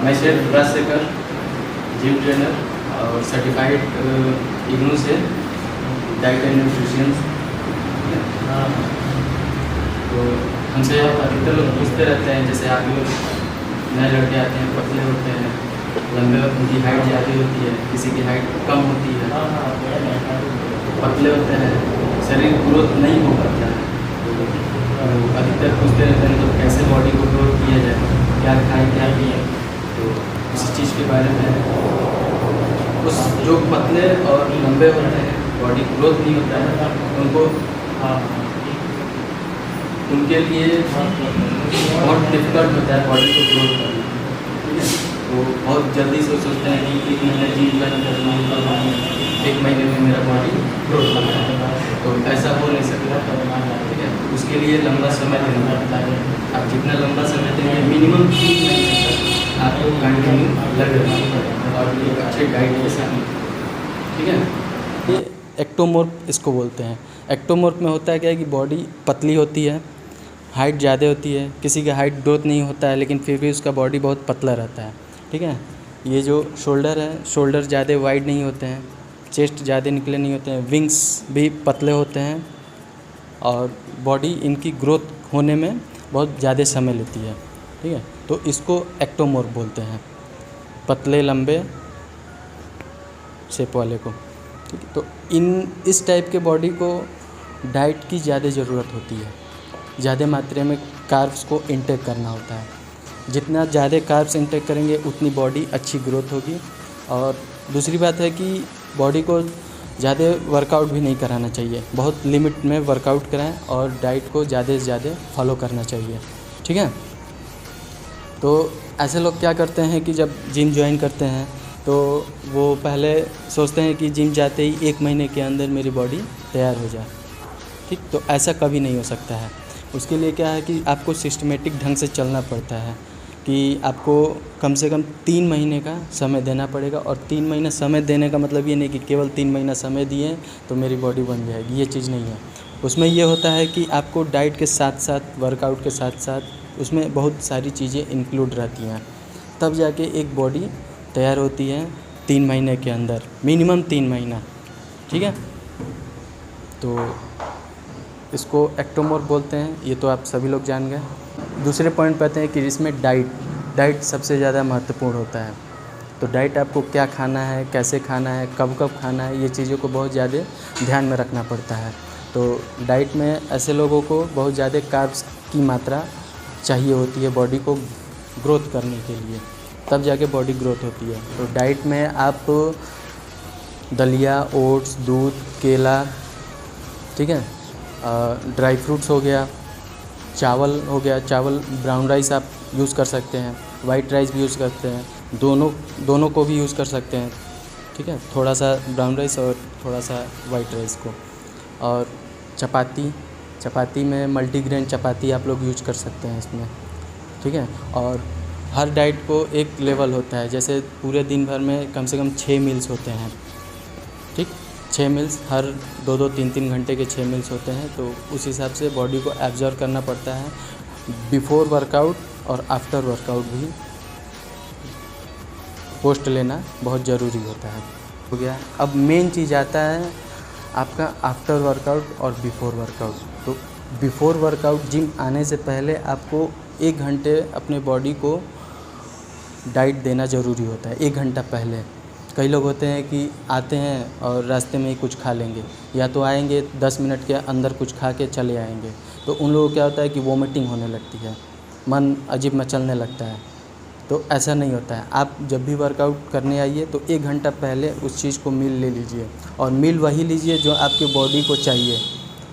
मैं chef Rajshekhar, gym trainer और certified IGNOU से डाइट एंड न्यूट्रिशन। तो हमसे अधिकतर लोग पूछते रहते हैं, जैसे आप लोग नए लड़के आते हैं, पतले होते हैं, लंबे, उनकी हाइट ज़्यादा होती है, किसी की हाइट कम होती है, पतले होते हैं, शरीर ग्रोथ नहीं हो पाता है। तो अधिकतर पूछते रहते हैं तो कैसे बॉडी को ग्रोथ किया जाए, क्या खाएं क्या पिए। तो इसी चीज़ के बारे में उस जो पतले और लंबे होते हैं, बॉडी ग्रोथ नहीं होता है, उनको उनके लिए बहुत डिफ़िकल्ट होता है बॉडी को ग्रोथ करना। ठीक है, वो बहुत जल्दी से सोचते हैं कि 1 महीने जिम ज्वाइन करना है, 1 महीने में मेरा बॉडी ग्रोथ करना है, तो ऐसा हो नहीं सकता। ठीक है, उसके लिए लंबा समय देना पड़ता है। आप जितना लंबा समय देंगे, मिनिमम 3 महीने तक आपको कंटिन्यू लग रहना पड़ेगा और एक अच्छे डाइट के साथ। ठीक है, ये एक्टोमॉर्फ इसको बोलते हैं। एक्टोमॉर्फ में होता है क्या है कि बॉडी पतली होती है, हाइट ज़्यादा होती है, किसी का हाइट ग्रोथ नहीं होता है लेकिन फिर भी उसका बॉडी बहुत पतला रहता है। ठीक है, ये जो शोल्डर है, शोल्डर ज़्यादा वाइड नहीं होते हैं, चेस्ट ज़्यादा निकले नहीं होते हैं, विंग्स भी पतले होते हैं और बॉडी इनकी ग्रोथ होने में बहुत ज़्यादा समय लेती है। ठीक है, तो इसको एक्टोमॉर्फ बोलते हैं, पतले लंबे शेप वाले को। ठीक है, तो इस टाइप के बॉडी को डाइट की ज़्यादा ज़रूरत होती है, ज़्यादा मात्रा में कार्ब्स को इंटेक करना होता है। जितना ज़्यादा कार्ब्स इंटेक करेंगे उतनी बॉडी अच्छी ग्रोथ होगी। और दूसरी बात है कि बॉडी को ज़्यादा वर्कआउट भी नहीं कराना चाहिए, बहुत लिमिट में वर्कआउट कराएं और डाइट को ज़्यादा से ज़्यादा फॉलो करना चाहिए। ठीक है, तो ऐसे लोग क्या करते हैं कि जब जिम ज्वाइन करते हैं तो वो पहले सोचते हैं कि जिम जाते ही 1 महीने के अंदर मेरी बॉडी तैयार हो जाए। ठीक, तो ऐसा कभी नहीं हो सकता है। उसके लिए क्या है कि आपको सिस्टमेटिक ढंग से चलना पड़ता है कि आपको कम से कम 3 महीने का समय देना पड़ेगा। और 3 महीना समय देने का मतलब ये नहीं कि केवल 3 महीना समय दिए तो मेरी बॉडी बन जाएगी, ये चीज़ नहीं है। उसमें ये होता है कि आपको डाइट के साथ साथ, वर्कआउट के साथ साथ उसमें बहुत सारी चीज़ें इंक्लूड रहती हैं, तब जाके एक बॉडी तैयार होती है 3 महीने के अंदर, मिनिमम 3 महीना। ठीक है, तो इसको एक्टोमॉर्फ बोलते हैं, ये तो आप सभी लोग जान गए। दूसरे पॉइंट पे आते हैं कि इसमें डाइट सबसे ज़्यादा महत्वपूर्ण होता है। तो डाइट आपको क्या खाना है, कैसे खाना है, कब कब खाना है, ये चीज़ों को बहुत ज़्यादा ध्यान में रखना पड़ता है। तो डाइट में ऐसे लोगों को बहुत ज़्यादा कार्ब्स की मात्रा चाहिए होती है बॉडी को ग्रोथ करने के लिए, तब जाके बॉडी ग्रोथ होती है। तो डाइट में आप दलिया, ओट्स, दूध, केला, ठीक है, ड्राई फ्रूट्स हो गया, चावल हो गया, चावल ब्राउन राइस आप यूज़ कर सकते हैं, वाइट राइस भी यूज़ करते हैं, दोनों को भी यूज़ कर सकते हैं। ठीक है, थोड़ा सा ब्राउन राइस और थोड़ा सा वाइट राइस को। और चपाती में मल्टीग्रेन चपाती आप लोग यूज कर सकते हैं इसमें। ठीक है, और हर डाइट को एक लेवल होता है, जैसे पूरे दिन भर में कम से कम 6 मील्स होते हैं। ठीक, 6 मील्स, हर 2-2, 3-3 घंटे के 6 मील्स होते हैं। तो उस हिसाब से बॉडी को एब्जॉर्व करना पड़ता है। बिफोर वर्कआउट और आफ्टर वर्कआउट भी पोस्ट लेना बहुत ज़रूरी होता है। हो गया, अब मेन चीज़ आता है आपका आफ्टर वर्कआउट और बिफोर वर्कआउट। तो बिफोर वर्कआउट, जिम आने से पहले आपको 1 घंटे अपने बॉडी को डाइट देना ज़रूरी होता है, 1 घंटा पहले। कई लोग होते हैं कि आते हैं और रास्ते में ही कुछ खा लेंगे, या तो आएंगे 10 मिनट के अंदर कुछ खा के चले आएंगे, तो उन लोगों को क्या होता है कि वोमिटिंग होने लगती है। मन अजीब मचलने लगता है। तो ऐसा नहीं होता है। आप जब भी वर्कआउट करने आइए तो 1 घंटा पहले उस चीज़ को मील ले लीजिए, और मील वही लीजिए जो आपके बॉडी को चाहिए।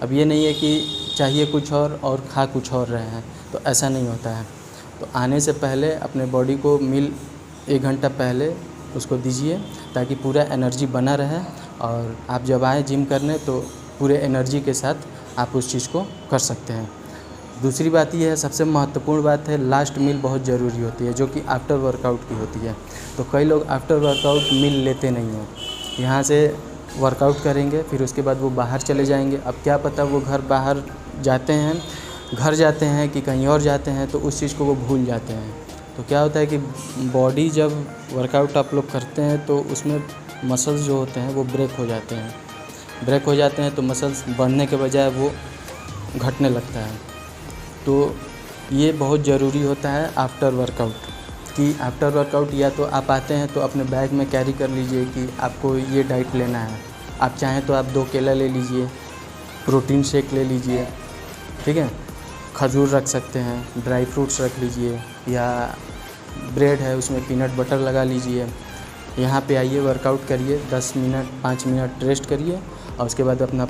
अब ये नहीं है कि चाहिए कुछ और खा कुछ और रहे हैं, तो ऐसा नहीं होता है। तो आने से पहले अपने बॉडी को मील 1 घंटा पहले उसको दीजिए, ताकि पूरा एनर्जी बना रहे, और आप जब आएँ जिम करने तो पूरे एनर्जी के साथ आप उस चीज़ को कर सकते हैं। दूसरी बात ये है, सबसे महत्वपूर्ण बात है, लास्ट मील बहुत ज़रूरी होती है, जो कि आफ्टर वर्कआउट की होती है। तो कई लोग आफ्टर वर्कआउट मील लेते नहीं हैं। यहाँ से वर्कआउट करेंगे, फिर उसके बाद वो बाहर चले जाएंगे। अब क्या पता वो घर जाते हैं कि कहीं और जाते हैं, तो उस चीज़ को वो भूल जाते हैं। तो क्या होता है कि बॉडी जब वर्कआउट आप लोग करते हैं तो उसमें मसल्स जो होते हैं वो ब्रेक हो जाते हैं। तो मसल्स बढ़ने के बजाय वो घटने लगता है। तो ये बहुत ज़रूरी होता है आफ्टर वर्कआउट, कि आफ्टर वर्कआउट या तो आप आते हैं तो अपने बैग में कैरी कर लीजिए कि आपको ये डाइट लेना है। आप चाहें तो आप 2 केला ले लीजिए, प्रोटीन शेक ले लीजिए, ठीक है, खजूर रख सकते हैं, ड्राई फ्रूट्स रख लीजिए, या ब्रेड है उसमें पीनट बटर लगा लीजिए। यहाँ पे आइए, वर्कआउट करिए, 10 मिनट 5 मिनट रेस्ट करिए, और उसके बाद अपना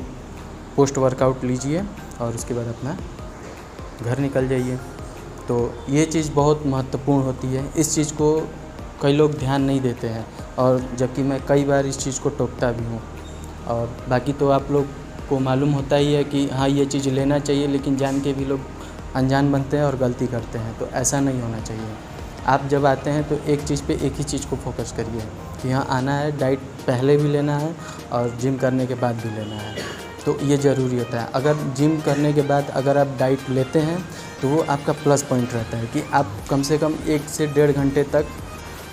पोस्ट वर्कआउट लीजिए, और उसके बाद अपना घर निकल जाइए। तो ये चीज़ बहुत महत्वपूर्ण होती है। इस चीज़ को कई लोग ध्यान नहीं देते हैं, और जबकि मैं कई बार इस चीज़ को टोकता भी हूँ। और बाकी तो आप लोग को मालूम होता ही है कि हाँ ये चीज़ लेना चाहिए, लेकिन जान के भी लोग अनजान बनते हैं और गलती करते हैं। तो ऐसा नहीं होना चाहिए। आप जब आते हैं तो एक चीज़ पे एक ही चीज़ को फोकस करिए कि यहाँ आना है, डाइट पहले भी लेना है और जिम करने के बाद भी लेना है। तो ये ज़रूरी होता है। अगर जिम करने के बाद अगर आप डाइट लेते हैं तो वो आपका प्लस पॉइंट रहता है कि आप कम से कम 1 से 1.5 घंटे तक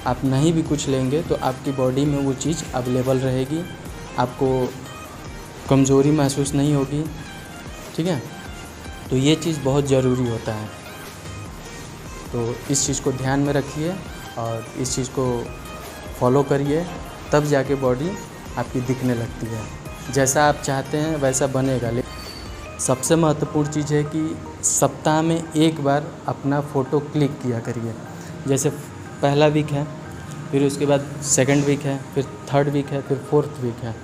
आप नहीं भी कुछ लेंगे तो आपकी बॉडी में वो चीज़ अवेलेबल रहेगी, आपको कमज़ोरी महसूस नहीं होगी, ठीक है। तो ये चीज़ बहुत ज़रूरी होता है। तो इस चीज़ को ध्यान में रखिए और इस चीज़ को फॉलो करिए, तब जाके बॉडी आपकी दिखने लगती है। जैसा आप चाहते हैं वैसा बनेगा। सबसे महत्वपूर्ण चीज़ है कि सप्ताह में 1 बार अपना फ़ोटो क्लिक किया करिए। जैसे पहला वीक है, फिर उसके बाद सेकंड वीक है, फिर थर्ड वीक है, फिर फोर्थ वीक है,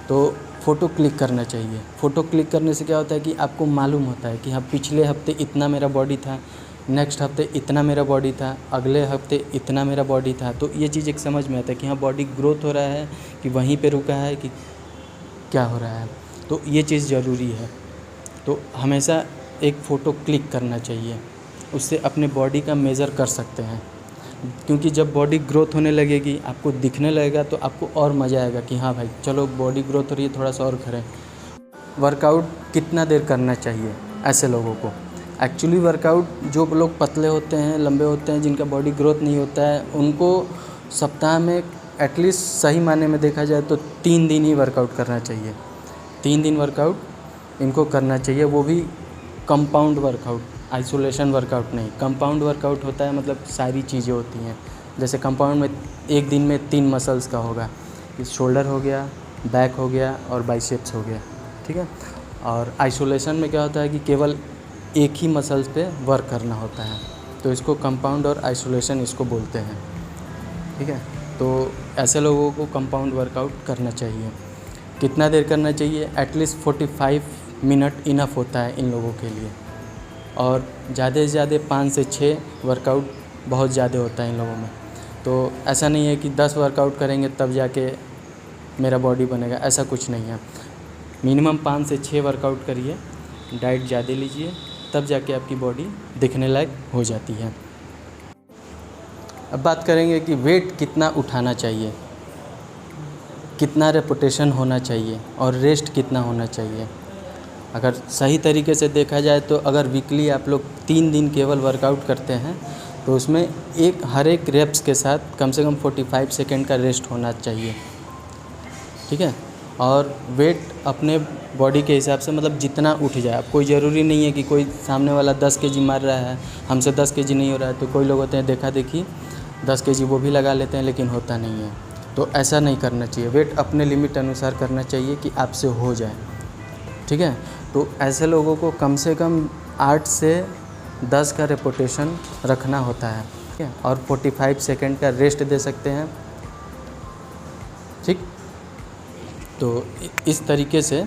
तो फ़ोटो क्लिक करना चाहिए। फ़ोटो क्लिक करने से क्या होता है कि आपको मालूम होता है कि हाँ पिछले हफ्ते इतना मेरा बॉडी था, नेक्स्ट हफ्ते इतना मेरा बॉडी था, अगले हफ्ते इतना मेरा बॉडी था। तो ये चीज़ एक समझ में आता है कि हाँ बॉडी ग्रोथ हो रहा है कि वहीं पे रुका है कि क्या हो रहा है। तो ये चीज़ ज़रूरी है। तो हमेशा एक फ़ोटो क्लिक करना चाहिए, उससे अपने बॉडी का मेज़र कर सकते हैं। क्योंकि जब बॉडी ग्रोथ होने लगेगी, आपको दिखने लगेगा, तो आपको और मज़ा आएगा कि हाँ भाई चलो बॉडी ग्रोथ हो रही है, थोड़ा सा और करें। वर्कआउट कितना देर करना चाहिए ऐसे लोगों को? एक्चुअली वर्कआउट जो लोग पतले होते हैं, लंबे होते हैं, जिनका बॉडी ग्रोथ नहीं होता है, उनको सप्ताह में एटलीस्ट सही मायने में देखा जाए तो 3 दिन ही वर्कआउट करना चाहिए। 3 दिन वर्कआउट इनको करना चाहिए, वो भी कंपाउंड वर्कआउट, आइसोलेशन वर्कआउट नहीं। कंपाउंड वर्कआउट होता है मतलब सारी चीज़ें होती हैं। जैसे कंपाउंड में एक दिन में 3 मसल्स का होगा, शोल्डर हो गया, बैक हो गया और बाइसेप्स हो गया, ठीक है। और आइसोलेशन में क्या होता है कि केवल एक ही मसल्स पे वर्क करना होता है, तो इसको कंपाउंड और आइसोलेशन इसको बोलते हैं, ठीक है। तो ऐसे लोगों को कंपाउंड वर्कआउट करना चाहिए। कितना देर करना चाहिए? एटलीस्ट 45 मिनट इनफ होता है इन लोगों के लिए, और ज़्यादा से ज़्यादा 5 से 6 वर्कआउट बहुत ज़्यादा होता है इन लोगों में। तो ऐसा नहीं है कि 10 वर्कआउट करेंगे तब जाके मेरा बॉडी बनेगा, ऐसा कुछ नहीं है। मिनिमम 5 से 6 वर्कआउट करिए, डाइट ज़्यादा लीजिए, तब जाके आपकी बॉडी दिखने लायक हो जाती है। अब बात करेंगे कि वेट कितना उठाना चाहिए, कितना रेपिटेशन होना चाहिए और रेस्ट कितना होना चाहिए। अगर सही तरीके से देखा जाए तो अगर वीकली आप लोग 3 दिन केवल वर्कआउट करते हैं तो उसमें हर एक रेप्स के साथ कम से कम 45 सेकेंड का रेस्ट होना चाहिए, ठीक है। और वेट अपने बॉडी के हिसाब से मतलब जितना उठ जाए। अब कोई ज़रूरी नहीं है कि कोई सामने वाला 10 केजी मार रहा है, हमसे 10 केजी नहीं हो रहा है, तो कोई लोग होते हैं देखा देखी 10 केजी वो भी लगा लेते हैं, लेकिन होता नहीं है। तो ऐसा नहीं करना चाहिए। वेट अपने लिमिट अनुसार करना चाहिए कि आपसे हो जाए, ठीक है। तो ऐसे लोगों को कम से कम 8 से 10 का रेपिटेशन रखना होता है, ठीक है, और 45 सेकंड का रेस्ट दे सकते हैं, ठीक। तो इस तरीके से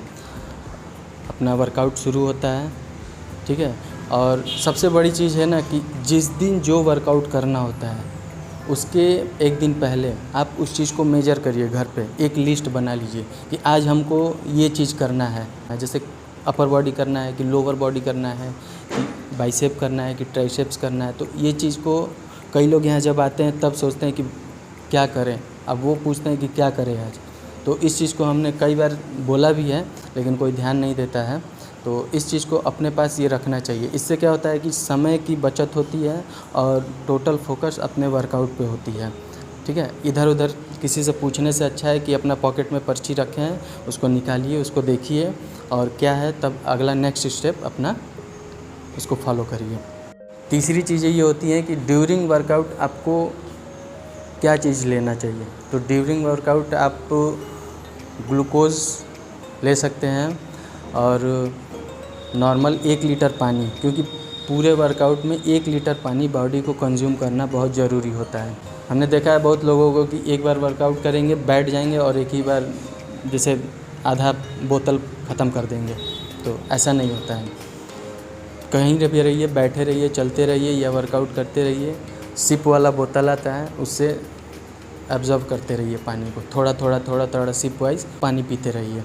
अपना वर्कआउट शुरू होता है, ठीक है। और सबसे बड़ी चीज़ है ना कि जिस दिन जो वर्कआउट करना होता है उसके एक दिन पहले आप उस चीज़ को मेजर करिए घर पे, एक लिस्ट बना लीजिए कि आज हमको ये चीज़ करना है, जैसे अपर बॉडी करना है कि लोअर बॉडी करना है कि बाइसेप करना है कि ट्राइसेप्स करना है। तो ये चीज़ को कई लोग यहाँ जब आते हैं तब सोचते हैं कि क्या करें, अब वो पूछते हैं कि क्या करें आज। तो इस चीज़ को हमने कई बार बोला भी है लेकिन कोई ध्यान नहीं देता है। तो इस चीज़ को अपने पास ये रखना चाहिए। इससे क्या होता है कि समय की बचत होती है और टोटल फोकस अपने वर्कआउट पे होती है, ठीक है। इधर उधर किसी से पूछने से अच्छा है कि अपना पॉकेट में पर्ची रखें, उसको निकालिए, उसको देखिए और क्या है तब अगला नेक्स्ट स्टेप अपना उसको फॉलो करिए। तीसरी चीज़ें ये होती हैं कि ड्यूरिंग वर्कआउट आपको क्या चीज़ लेना चाहिए। तो ड्यूरिंग वर्कआउट आप ग्लूकोज़ ले सकते हैं और नॉर्मल 1 लीटर पानी, क्योंकि पूरे वर्कआउट में 1 लीटर पानी बॉडी को कंज्यूम करना बहुत ज़रूरी होता है। हमने देखा है बहुत लोगों को कि एक बार वर्कआउट करेंगे, बैठ जाएंगे और एक ही बार जैसे आधा बोतल ख़त्म कर देंगे। तो ऐसा नहीं होता है, कहीं भी रहिए, बैठे रहिए, चलते रहिए या वर्कआउट करते रहिए, सिप वाला बोतल आता है उससे एब्जॉर्ब करते रहिए पानी को, थोड़ा थोड़ा सिप वाइज पानी पीते रहिए।